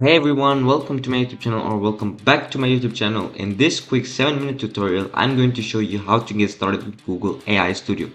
Hey everyone, welcome to my YouTube channel or welcome back to my YouTube channel. In this quick 7-minute tutorial, I'm going to show you how to get started with Google AI Studio,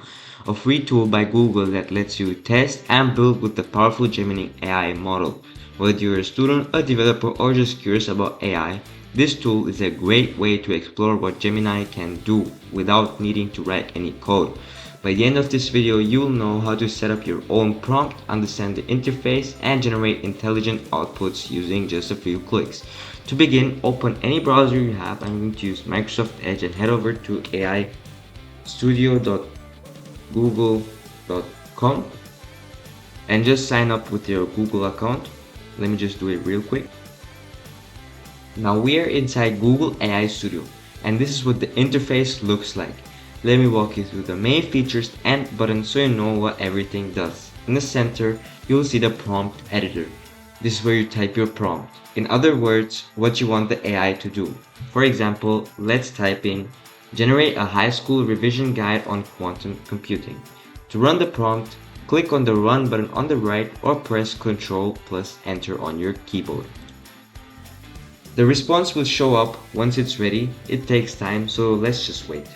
a free tool by Google that lets you test and build with the powerful Gemini AI model. Whether you're a student, a developer, or just curious about AI, this tool is a great way to explore what Gemini can do without needing to write any code. By the end of this video, you will know how to set up your own prompt, understand the interface, and generate intelligent outputs using just a few clicks. To begin, open any browser you have. I'm going to use Microsoft Edge and head over to aistudio.google.com and just sign up with your Google account. Let me just do it real quick. Now we are inside Google AI Studio, and this is what the interface looks like. Let me walk you through the main features and buttons so you know what everything does. In the center, you'll see the prompt editor. This is where you type your prompt. In other words, what you want the AI to do. For example, let's type in generate a high school revision guide on quantum computing. To run the prompt, click on the run button on the right or press Ctrl plus enter on your keyboard. The response will show up once it's ready. It takes time, so let's just wait.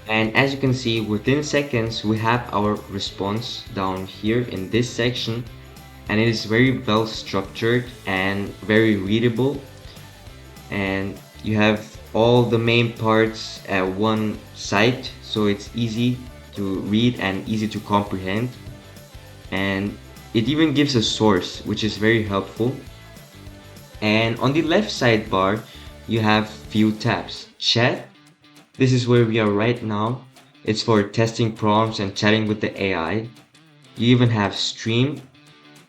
And as you can see, within seconds we have our response down here in this section, and it is very well structured and very readable, and you have all the main parts at one site, so it's easy to read and easy to comprehend. And it even gives a source, which is very helpful. And on the left sidebar you have few tabs. Chat, this is where we are right now. It's for testing prompts and chatting with the AI. You even have Stream,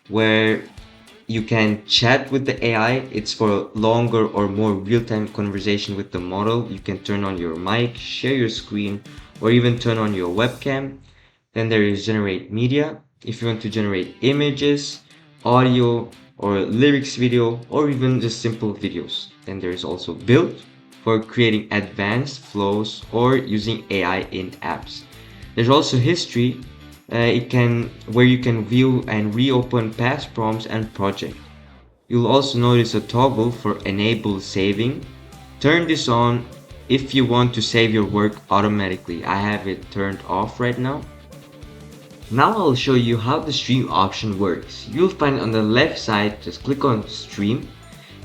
where you can chat with the AI. It's for longer or more real-time conversation with the model. You can turn on your mic, share your screen, or even turn on your webcam. Then there is Generate Media, if you want to generate images, audio, or lyrics video, or even just simple videos. Then there is also Build, for creating advanced flows or using AI in apps. There's also History, where you can view and reopen past prompts and projects. You'll also notice a toggle for enable saving. Turn this on if you want to save your work automatically. I have it turned off right now. Now I'll show you how the stream option works. You'll find it on the left side. Just click on Stream.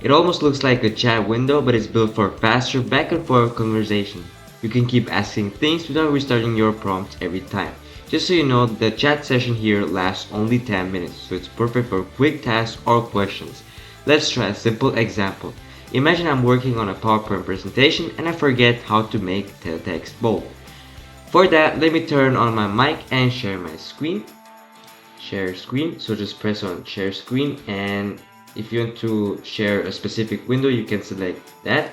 It almost looks like a chat window, but it's built for faster back and forth conversation. You can keep asking things without restarting your prompt every time. Just so you know, the chat session here lasts only 10 minutes, so it's perfect for quick tasks or questions. Let's try a simple example. Imagine I'm working on a PowerPoint presentation and I forget how to make the text bold. For that, let me turn on my mic and share my screen. Share screen, so just press on share screen, and if you want to share a specific window, you can select that,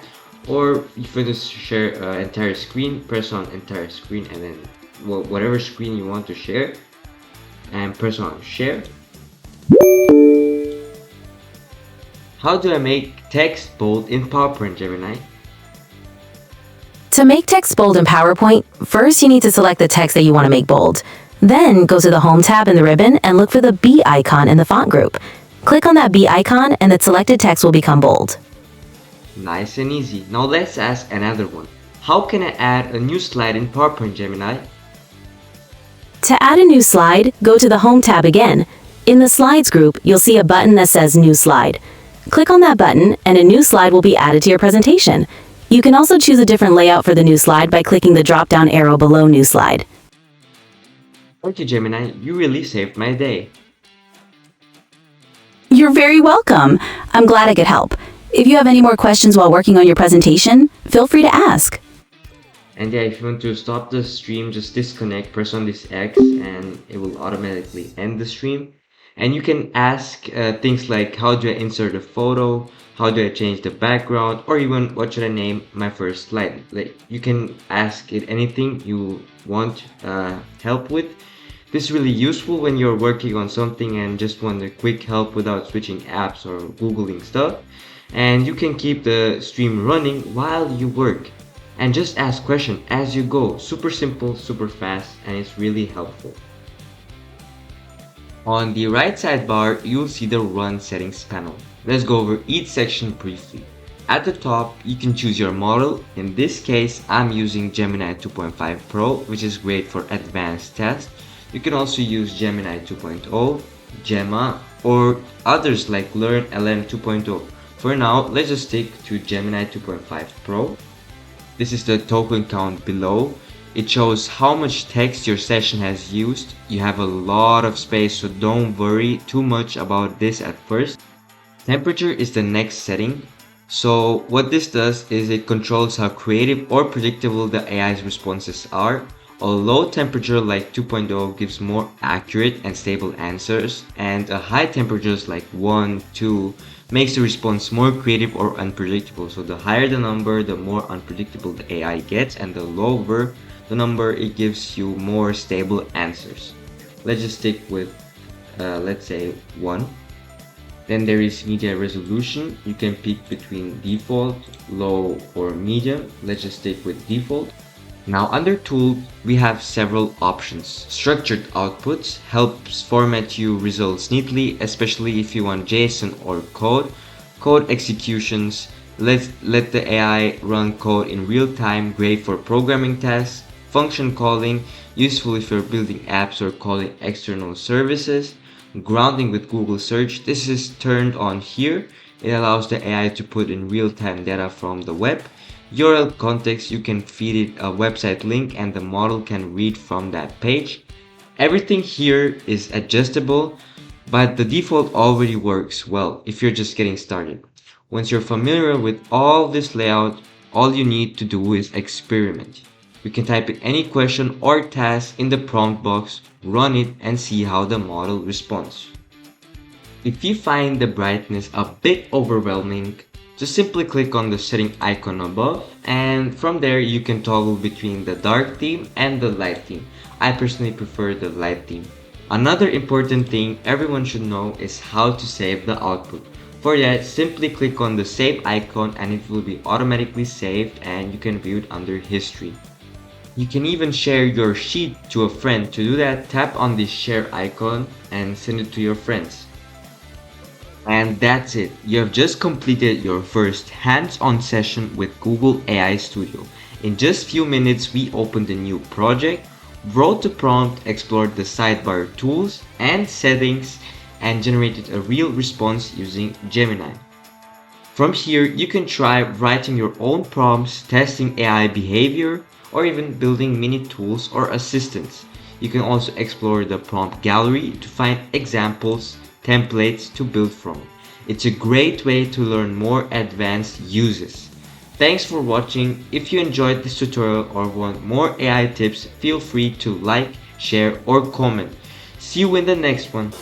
or if you want to share an entire screen, press on entire screen, and then whatever screen you want to share, and press on share. How do I make text bold in PowerPoint, Gemini? To make text bold in PowerPoint, first you need to select the text that you want to make bold. Then go to the Home tab in the ribbon and look for the B icon in the font group. Click on that B icon and the selected text will become bold. Nice and easy. Now let's ask another one. How can I add a new slide in PowerPoint, Gemini? To add a new slide, go to the Home tab again. In the Slides group, you'll see a button that says New Slide. Click on that button and a new slide will be added to your presentation. You can also choose a different layout for the new slide by clicking the drop-down arrow below New Slide. Thank you, Gemini. You really saved my day. You're very welcome. I'm glad I could help. If you have any more questions while working on your presentation, feel free to ask. And yeah, if you want to stop the stream, just disconnect, press on this X, and it will automatically end the stream. And you can ask things like, how do I insert a photo? How do I change the background? Or even, what should I name my first slide? Like, you can ask it anything you want help with. This is really useful when you're working on something and just want a quick help without switching apps or Googling stuff. And you can keep the stream running while you work. and just ask questions as you go. Super simple, super fast, and it's really helpful. On the right sidebar, you'll see the Run Settings panel. Let's go over each section briefly. At the top, you can choose your model. In this case, I'm using Gemini 2.5 Pro, which is great for advanced tasks. You can also use Gemini 2.0, Gemma, or others like Learn LM 2.0. For now, let's just stick to Gemini 2.5 Pro. This is the token count below. It shows how much text your session has used. You have a lot of space, so don't worry too much about this at first. Temperature is the next setting. So what this does is it controls how creative or predictable the AI's responses are. A low temperature like 2.0 gives more accurate and stable answers, and a high temperatures like 1, 2 makes the response more creative or unpredictable. So the higher the number, the more unpredictable the AI gets, and the lower the number, it gives you more stable answers. Let's just stick with let's say 1. Then there is media resolution. You can pick between default, low, or medium. Let's just stick with default. Now under tools, we have several options. Structured outputs helps format your results neatly, especially if you want JSON or code. Code executions, let the AI run code in real time, great for programming tasks. Function calling, useful if you're building apps or calling external services. Grounding with Google search, this is turned on here. It allows the AI to put in real-time data from the web. URL context, you can feed it a website link and the model can read from that page. Everything here is adjustable, but the default already works well if you're just getting started. Once you're familiar with all this layout, all you need to do is experiment. You can type in any question or task in the prompt box, run it, and see how the model responds. If you find the brightness a bit overwhelming, just simply click on the setting icon above, and from there you can toggle between the dark theme and the light theme. I personally prefer the light theme. Another important thing everyone should know is how to save the output. For that, simply click on the save icon and it will be automatically saved and you can view it under history. You can even share your sheet to a friend. To do that, tap on the share icon and send it to your friends. And that's it. You have just completed your first hands-on session with Google AI Studio. In just few minutes, we opened a new project, wrote the prompt, explored the sidebar tools and settings, and generated a real response using Gemini. From here, you can try writing your own prompts, testing AI behavior, or even building mini tools or assistants. You can also explore the prompt gallery to find examples, templates to build from. It's a great way to learn more advanced uses. Thanks for watching. If you enjoyed this tutorial or want more AI tips, feel free to like, share, or comment. See you in the next one.